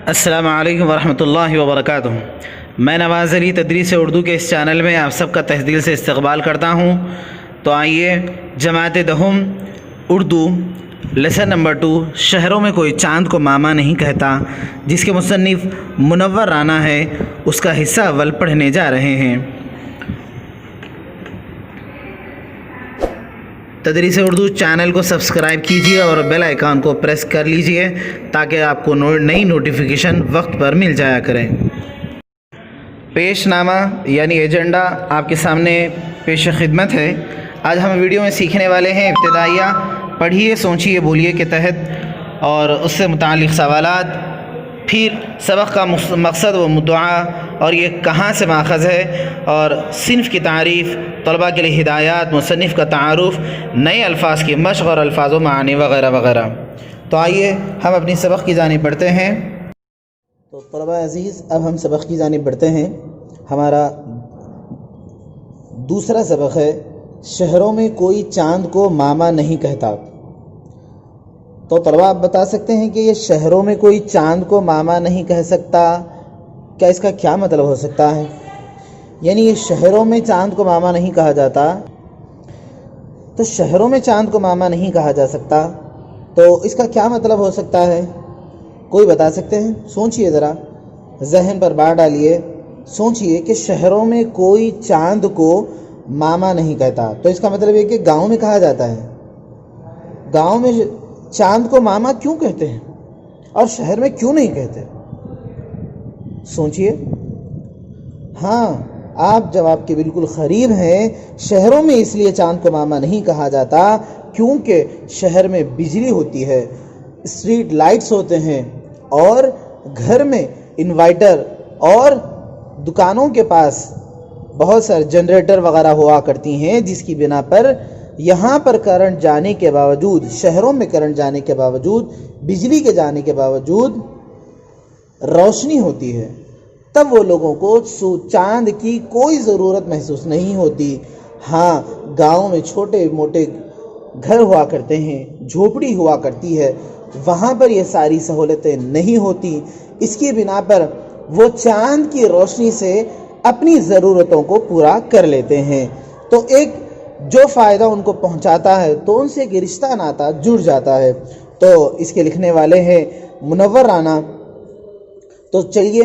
السلام علیکم ورحمۃ اللہ وبرکاتہ۔ میں نواز علی تدریس اردو کے اس چینل میں آپ سب کا تہ دل سے استقبال کرتا ہوں۔ تو آئیے جماعت دہم اردو لیسن نمبر 2 شہروں میں کوئی چاند کو ماما نہیں کہتا، جس کے مصنف منور رانا ہے، اس کا حصہ اول پڑھنے جا رہے ہیں۔ تدریس اردو چینل کو سبسکرائب کیجیے اور بیل آئیکن کو پریس کر لیجیے تاکہ آپ کو نئی نوٹیفیکیشن وقت پر مل جایا کریں۔ پیش نامہ یعنی ایجنڈا آپ کے سامنے پیش خدمت ہے۔ آج ہم ویڈیو میں سیکھنے والے ہیں ابتدائیہ پڑھیے سوچیے بولیے کے تحت اور اس سے متعلق سوالات، پھر سبق کا مقصد و مدعا اور یہ کہاں سے ماخذ ہے، اور صنف کی تعریف، طلباء کے لیے ہدایات، مصنف کا تعارف، نئے الفاظ کی مشق اور الفاظ و معانی وغیرہ وغیرہ۔ تو آئیے ہم اپنی سبق کی جانب بڑھتے ہیں۔ تو طلباء عزیز، اب ہم سبق کی جانب بڑھتے ہیں۔ ہمارا دوسرا سبق ہے شہروں میں کوئی چاند کو ماما نہیں کہتا۔ تو طلباء آپ بتا سکتے ہیں کہ یہ شہروں میں کوئی چاند کو ماما نہیں کہہ سکتا، کیا اس کا کیا مطلب ہو سکتا ہے؟ یعنی یہ شہروں میں چاند کو ماما نہیں کہا جاتا، تو شہروں میں چاند کو ماما نہیں کہا جا سکتا، تو اس کا کیا مطلب ہو سکتا ہے؟ کوئی بتا سکتے ہیں؟ سوچئے ذرا، ذہن پر بار ڈالیے، سوچئے کہ شہروں میں کوئی چاند کو ماما نہیں کہتا، تو اس کا مطلب یہ کہ گاؤں میں کہا جاتا ہے۔ گاؤں میں چاند کو ماما کیوں کہتے ہیں اور شہر میں کیوں نہیں کہتے؟ سوچئے۔ ہاں، آپ جواب کے بالکل قریب ہیں۔ شہروں میں اس لیے چاند کو ماما نہیں کہا جاتا کیونکہ شہر میں بجلی ہوتی ہے، اسٹریٹ لائٹس ہوتے ہیں، اور گھر میں انورٹر اور دکانوں کے پاس بہت سارے جنریٹر وغیرہ ہوا کرتی ہیں، جس کی بنا پر یہاں پر کرنٹ جانے کے باوجود، شہروں میں کرنٹ جانے کے باوجود، بجلی کے جانے کے باوجود روشنی ہوتی ہے۔ تب وہ لوگوں کو چاند کی کوئی ضرورت محسوس نہیں ہوتی۔ ہاں، گاؤں میں چھوٹے موٹے گھر ہوا کرتے ہیں، جھوپڑی ہوا کرتی ہے، وہاں پر یہ ساری سہولتیں نہیں ہوتی، اس کی بنا پر وہ چاند کی روشنی سے اپنی ضرورتوں کو پورا کر لیتے ہیں۔ تو ایک جو فائدہ ان کو پہنچاتا ہے تو ان سے ایک رشتہ ناتا جڑ جاتا ہے۔ تو اس کے لکھنے والے ہیں منور رانا۔ تو چلیے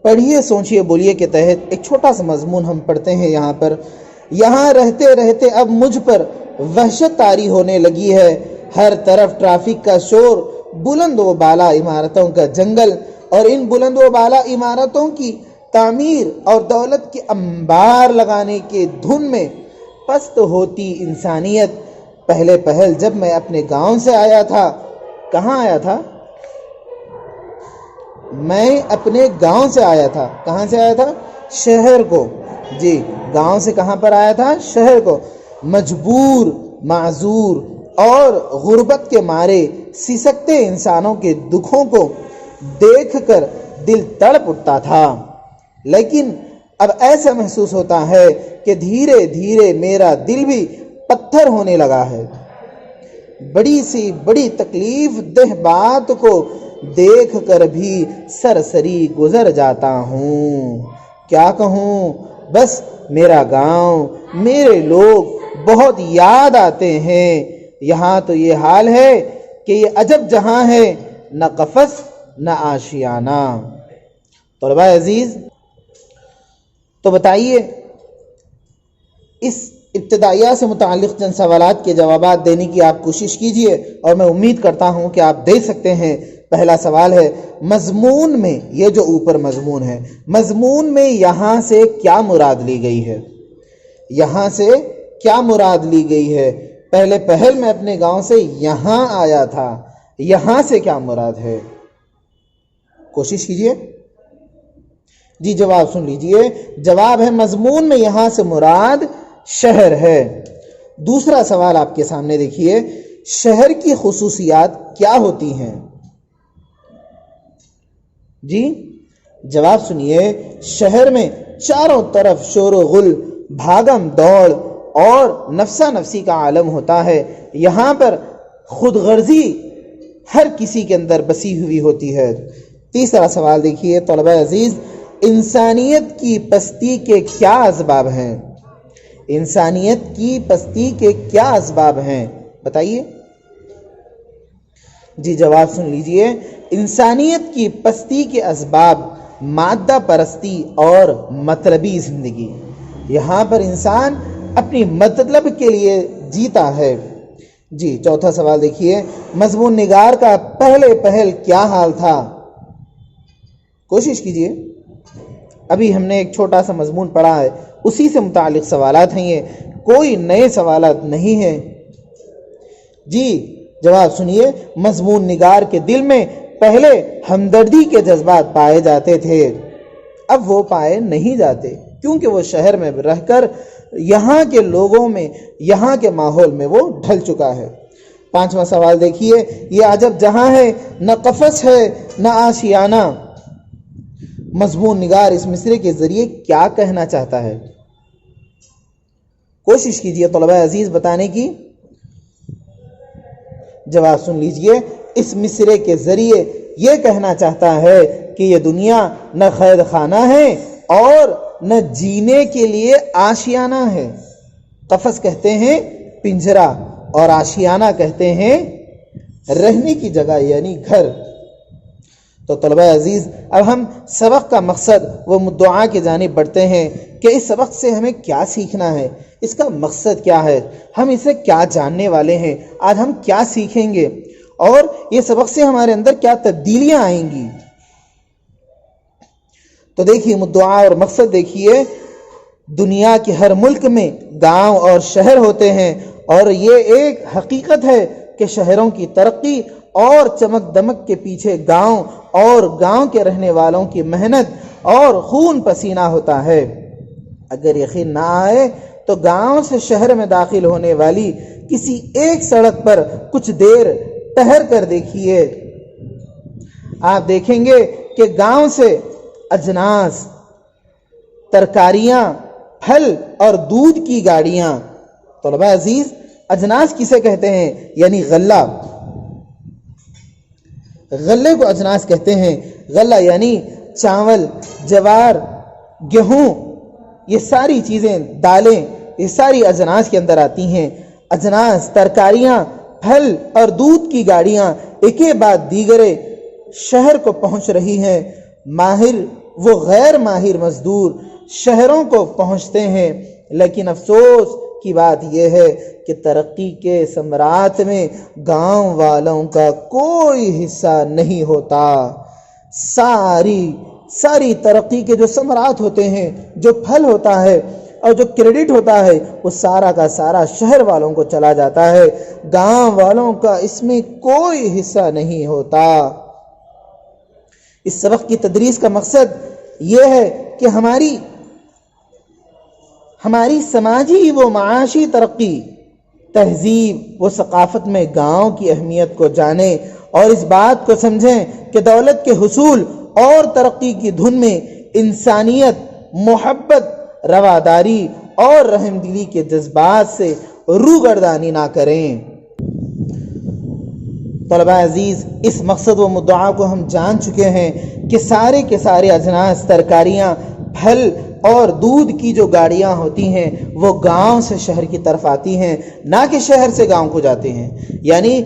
پڑھیے سوچیے بولیے کے تحت ایک چھوٹا سا مضمون ہم پڑھتے ہیں یہاں پر۔ یہاں رہتے رہتے اب مجھ پر وحشت طاری ہونے لگی ہے، ہر طرف ٹریفک کا شور، بلند و بالا عمارتوں کا جنگل، اور ان بلند و بالا عمارتوں کی تعمیر اور دولت کے انبار لگانے کے دھن میں پست ہوتی انسانیت۔ پہلے پہل جب میں اپنے گاؤں سے آیا تھا، کہاں آیا تھا؟ میں اپنے گاؤں سے آیا تھا۔ کہاں سے آیا تھا؟ شہر کو۔ جی، گاؤں سے کہاں پر آیا تھا؟ شہر کو۔ مجبور، معذور اور غربت کے مارے سسکتے انسانوں کے دکھوں کو دیکھ کر دل تڑپ اٹھتا تھا، لیکن اب ایسا محسوس ہوتا ہے کہ دھیرے دھیرے میرا دل بھی پتھر ہونے لگا ہے۔ بڑی سی بڑی تکلیف دہ بات کو دیکھ کر بھی سرسری گزر جاتا ہوں۔ کیا کہوں، بس میرا گاؤں، میرے لوگ بہت یاد آتے ہیں۔ یہاں تو یہ حال ہے کہ یہ عجب جہاں ہے، نہ قفس نہ آشیانہ۔ طلباء عزیز، تو بتائیے اس ابتدائیہ سے متعلق چند سوالات کے جوابات دینے کی آپ کوشش کیجئے، اور میں امید کرتا ہوں کہ آپ دے سکتے ہیں۔ پہلا سوال ہے، مضمون میں، یہ جو اوپر مضمون ہے، مضمون میں یہاں سے کیا مراد لی گئی ہے؟ یہاں سے کیا مراد لی گئی ہے؟ پہلے پہل میں اپنے گاؤں سے یہاں آیا تھا، یہاں سے کیا مراد ہے؟ کوشش کیجئے۔ جی، جواب سن لیجئے۔ جواب ہے مضمون میں یہاں سے مراد شہر ہے۔ دوسرا سوال آپ کے سامنے دیکھیے، شہر کی خصوصیات کیا ہوتی ہیں؟ جی، جواب سنیے۔ شہر میں چاروں طرف شور و غل، بھاگم دوڑ اور نفسا نفسی کا عالم ہوتا ہے۔ یہاں پر خود غرضی ہر کسی کے اندر بسی ہوئی ہوتی ہے۔ تیسرا سوال دیکھیے طلبہ عزیز، انسانیت کی پستی کے کیا اسباب ہیں؟ انسانیت کی پستی کے کیا اسباب ہیں بتائیے؟ جی جواب سن لیجئے، انسانیت کی پستی کے اسباب مادہ پرستی اور مطلبی زندگی۔ یہاں پر انسان اپنی مطلب کے لیے جیتا ہے۔ جی چوتھا سوال دیکھیے، مضمون نگار کا پہل کیا حال تھا؟ کوشش کیجئے، ابھی ہم نے ایک چھوٹا سا مضمون پڑھا ہے، اسی سے متعلق سوالات ہیں، یہ کوئی نئے سوالات نہیں ہیں۔ جی جواب سنیے، مضمون نگار کے دل میں پہلے ہمدردی کے جذبات پائے جاتے تھے، اب وہ پائے نہیں جاتے، کیونکہ وہ شہر میں رہ کر یہاں کے لوگوں میں، یہاں کے ماحول میں وہ ڈھل چکا ہے۔ پانچواں سوال دیکھیے، یہ عجب جہاں ہے نہ قفس ہے نہ آشیانہ، مضمون نگار اس مصرے کے ذریعے کیا کہنا چاہتا ہے؟ کوشش کیجئے طلبہ عزیز بتانے کی۔ جواب سن لیجئے، اس مصرے کے ذریعے یہ کہنا چاہتا ہے کہ یہ دنیا نہ قید خانہ ہے اور نہ جینے کے لیے آشیانہ ہے۔ قفس کہتے ہیں پنجرا اور آشیانہ کہتے ہیں رہنے کی جگہ یعنی گھر۔ تو طلبہ عزیز، اب ہم سبق کا مقصد وہ مدعا کی جانب بڑھتے ہیں کہ اس سبق سے ہمیں کیا سیکھنا ہے، اس کا مقصد کیا ہے، ہم اسے کیا جاننے والے ہیں، آج ہم کیا سیکھیں گے اور یہ سبق سے ہمارے اندر کیا تبدیلیاں آئیں گی۔ تو دیکھیے مدعا اور مقصد دیکھیے، دنیا کے ہر ملک میں گاؤں اور شہر ہوتے ہیں، اور یہ ایک حقیقت ہے کہ شہروں کی ترقی اور چمک دمک کے پیچھے گاؤں اور گاؤں کے رہنے والوں کی محنت اور خون پسینہ ہوتا ہے۔ اگر یقین نہ آئے تو گاؤں سے شہر میں داخل ہونے والی کسی ایک سڑک پر کچھ دیر ٹہر کر دیکھیے، آپ دیکھیں گے کہ گاؤں سے اجناس، ترکاریاں، پھل اور دودھ کی گاڑیاں، طلبہ عزیز اجناس کسے کہتے ہیں؟ یعنی غلہ، غلے کو اجناس کہتے ہیں۔ غلہ یعنی چاول، جوار، گیہوں، یہ ساری چیزیں، دالیں، یہ ساری اجناس کے اندر آتی ہیں۔ اجناس، ترکاریاں، پھل اور دودھ کی گاڑیاں ایک بعد دیگرے شہر کو پہنچ رہی ہیں۔ ماہر وہ غیر ماہر مزدور شہروں کو پہنچتے ہیں، لیکن افسوس کی بات یہ ہے کہ ترقی کے ثمرات میں گاؤں والوں کا کوئی حصہ نہیں ہوتا۔ ساری ترقی کے جو ثمرات ہوتے ہیں، جو پھل ہوتا ہے اور جو کریڈٹ ہوتا ہے، وہ سارا کا سارا شہر والوں کو چلا جاتا ہے، گاؤں والوں کا اس میں کوئی حصہ نہیں ہوتا۔ اس سبق کی تدریس کا مقصد یہ ہے کہ ہماری سماجی و معاشی ترقی، تہذیب و ثقافت میں گاؤں کی اہمیت کو جانیں اور اس بات کو سمجھیں کہ دولت کے حصول اور ترقی کی دھن میں انسانیت، محبت، رواداری اور رحم دلی کے جذبات سے روگردانی نہ کریں۔ طلبہ عزیز، اس مقصد و مدعا کو ہم جان چکے ہیں کہ سارے کے سارے اجناس، ترکاریاں، پھل اور دودھ کی جو گاڑیاں ہوتی ہیں وہ گاؤں سے شہر کی طرف آتی ہیں، نہ کہ شہر سے گاؤں کو جاتے ہیں۔ یعنی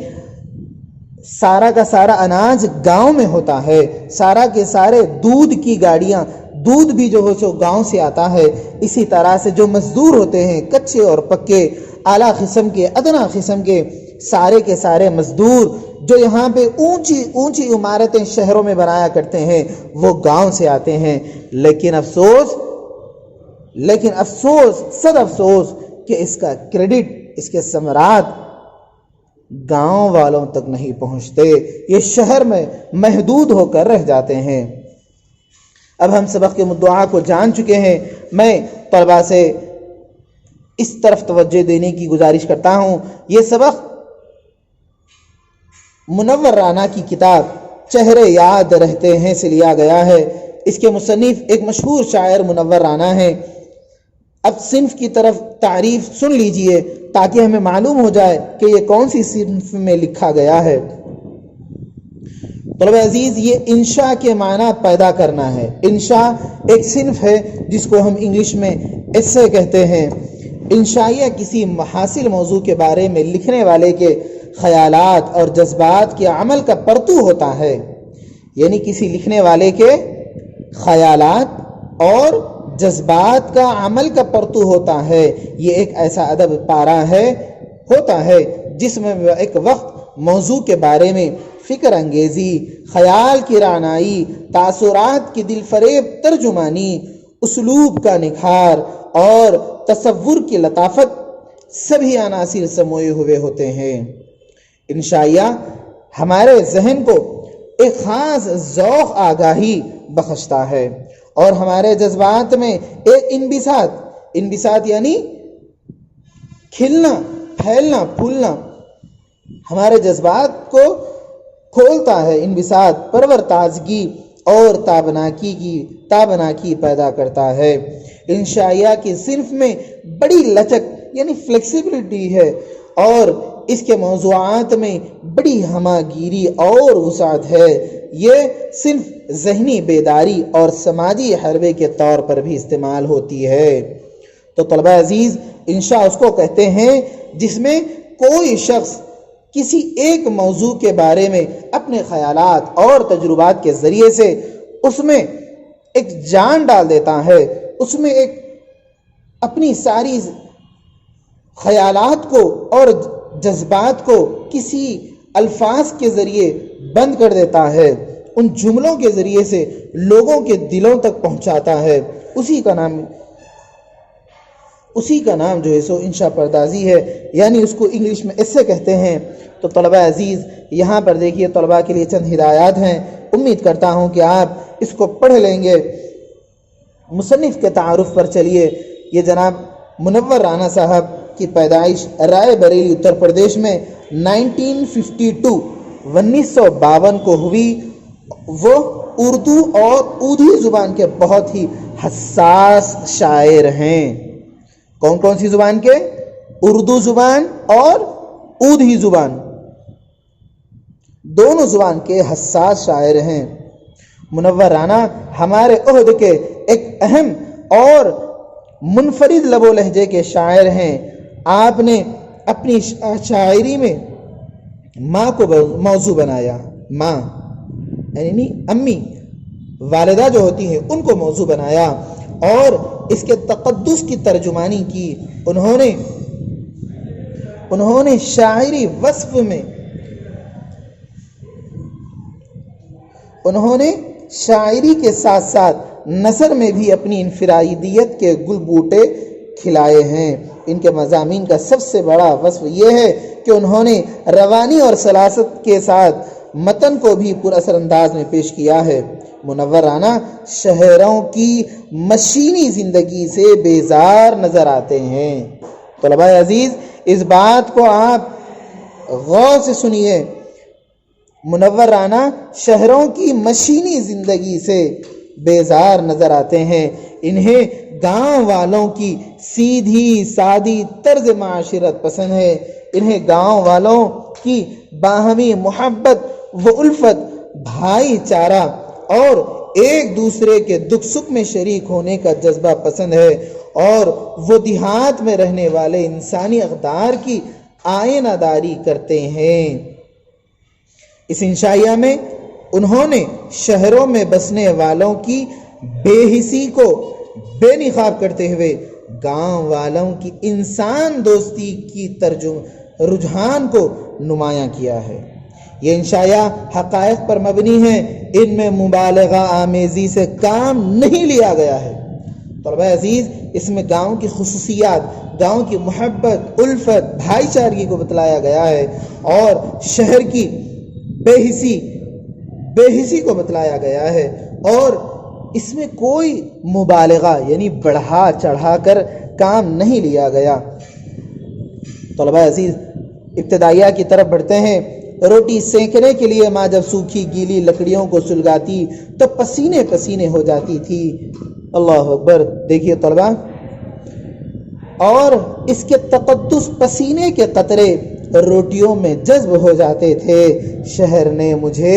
سارا کا سارا اناج گاؤں میں ہوتا ہے، سارا کے سارے دودھ کی گاڑیاں، دودھ بھی جو ہو سو گاؤں سے آتا ہے۔ اسی طرح سے جو مزدور ہوتے ہیں، کچے اور پکے، اعلیٰ قسم کے، ادنا قسم کے، سارے کے سارے مزدور جو یہاں پہ اونچی اونچی عمارتیں شہروں میں بنایا کرتے ہیں، وہ گاؤں سے آتے ہیں۔ لیکن افسوس، صد افسوس کہ اس کا کریڈٹ، اس کے ثمرات گاؤں والوں تک نہیں پہنچتے، یہ شہر میں محدود ہو کر رہ جاتے ہیں۔ اب ہم سبق کے مدعا کو جان چکے ہیں، میں طلبہ سے اس طرف توجہ دینے کی گزارش کرتا ہوں۔ یہ سبق منور رانا کی کتاب چہرے یاد رہتے ہیں سے لیا گیا ہے۔ اس کے مصنف ایک مشہور شاعر منور رانا ہے۔ اب صنف کی طرف تعریف سن لیجئے تاکہ ہمیں معلوم ہو جائے کہ یہ کون سی صنف میں لکھا گیا ہے۔ طلبہ عزیز، یہ انشاء کے معنی پیدا کرنا ہے۔ انشاء ایک صنف ہے جس کو ہم انگلش میں ایسے کہتے ہیں۔ انشائیہ کسی محاصل موضوع کے بارے میں لکھنے والے کے خیالات اور جذبات کے عمل کا پرتو ہوتا ہے، یعنی کسی لکھنے والے کے خیالات اور جذبات کا عمل کا پرتو ہوتا ہے۔ یہ ایک ایسا ادب پارہ ہوتا ہے جس میں ایک وقت موضوع کے بارے میں فکر انگیزی، خیال کی رعنائی، تاثرات کی دل فریب ترجمانی، اسلوب کا نکھار اور تصور کی لطافت سبھی عناصر سموئے ہوئے ہوتے ہیں۔ انشائیہ ہمارے ذہن کو ایک خاص ذوق آگاہی بخشتا ہے اور ہمارے جذبات میں ایک انبساط یعنی کھلنا، پھیلنا، پھولنا، ہمارے جذبات کو کھولتا ہے، انبساط پرور تازگی اور تابناکی پیدا کرتا ہے۔ انشائیہ کی صنف میں بڑی لچک یعنی فلیکسیبلٹی ہے اور اس کے موضوعات میں بڑی ہماگیری اور وسعت ہے۔ یہ صنف ذہنی بیداری اور سماجی حربے کے طور پر بھی استعمال ہوتی ہے۔ تو طلبہ عزیز، انشاء اس کو کہتے ہیں جس میں کوئی شخص کسی ایک موضوع کے بارے میں اپنے خیالات اور تجربات کے ذریعے سے اس میں ایک جان ڈال دیتا ہے، اس میں ایک اپنی ساری خیالات کو اور جذبات کو کسی الفاظ کے ذریعے بند کر دیتا ہے، ان جملوں کے ذریعے سے لوگوں کے دلوں تک پہنچاتا ہے، اسی کا نام جو ہے سو انشاء پردازی ہے، یعنی اس کو انگلش میں ایسے کہتے ہیں۔ تو طلبہ عزیز، یہاں پر دیکھیے طلبہ کے لیے چند ہدایات ہیں، امید کرتا ہوں کہ آپ اس کو پڑھ لیں گے۔ مصنف کے تعارف پر چلیے۔ یہ جناب منور رانا صاحب کی پیدائش رائے بریلی اتر پردیش میں 1952 کو ہوئی۔ وہ اردو اور اودھی زبان کے بہت ہی حساس شاعر ہیں۔ کون سی زبان کے؟ اردو زبان اور اودھی زبان، دونوں زبان کے حساس شاعر ہیں۔ منور رانا ہمارے عہد کے ایک اہم اور منفرد لب و لہجے کے شاعر ہیں۔ آپ نے اپنی شاعری میں ماں کو موضوع بنایا، ماں یعنی امی، والدہ جو ہوتی ہیں ان کو موضوع بنایا اور اس کے تقدس کی ترجمانی کی۔ انہوں نے شاعری وصف میں انہوں نے شاعری کے ساتھ ساتھ نثر میں بھی اپنی انفرادیت کے گل بوٹے کھلائے ہیں۔ ان کے مضامین کا سب سے بڑا وصف یہ ہے کہ انہوں نے روانی اور سلاست کے ساتھ متن کو بھی پر اثر انداز میں پیش کیا ہے۔ منور رانا شہروں کی مشینی زندگی سے بیزار نظر آتے ہیں۔ طلبہ عزیز، اس بات کو آپ غور سے سنیے۔ منور رانا شہروں کی مشینی زندگی سے بیزار نظر آتے ہیں۔ انہیں گاؤں والوں کی سیدھی سادی طرز معاشرت پسند ہے۔ انہیں گاؤں والوں کی باہمی محبت و الفت، بھائی چارہ اور ایک دوسرے کے دکھ سکھ میں شریک ہونے کا جذبہ پسند ہے، اور وہ دیہات میں رہنے والے انسانی اقدار کی آئینہ داری کرتے ہیں۔ اس انشائیہ میں انہوں نے شہروں میں بسنے والوں کی بے حسی کو بے نقاب کرتے ہوئے گاؤں والوں کی انسان دوستی کی رجحان کو نمایاں کیا ہے۔ یہ انشائیہ حقائق پر مبنی ہیں، ان میں مبالغہ آمیزی سے کام نہیں لیا گیا ہے۔ طلبہ عزیز، اس میں گاؤں کی خصوصیات، گاؤں کی محبت، الفت، بھائی چارگی کو بتلایا گیا ہے، اور شہر کی بے حسی کو بتلایا گیا ہے، اور اس میں کوئی مبالغہ یعنی بڑھا چڑھا کر کام نہیں لیا گیا۔ طلبہ عزیز، ابتدائیہ کی طرف بڑھتے ہیں۔ روٹی سینکنے کے لیے ماں جب سوکھی گیلی لکڑیوں کو سلگاتی تو پسینے پسینے ہو جاتی تھی۔ اللہ اکبر! دیکھیے طلبہ، اور اس کے تقدس پسینے کے قطرے روٹیوں میں جذب ہو جاتے تھے۔ شہر نے مجھے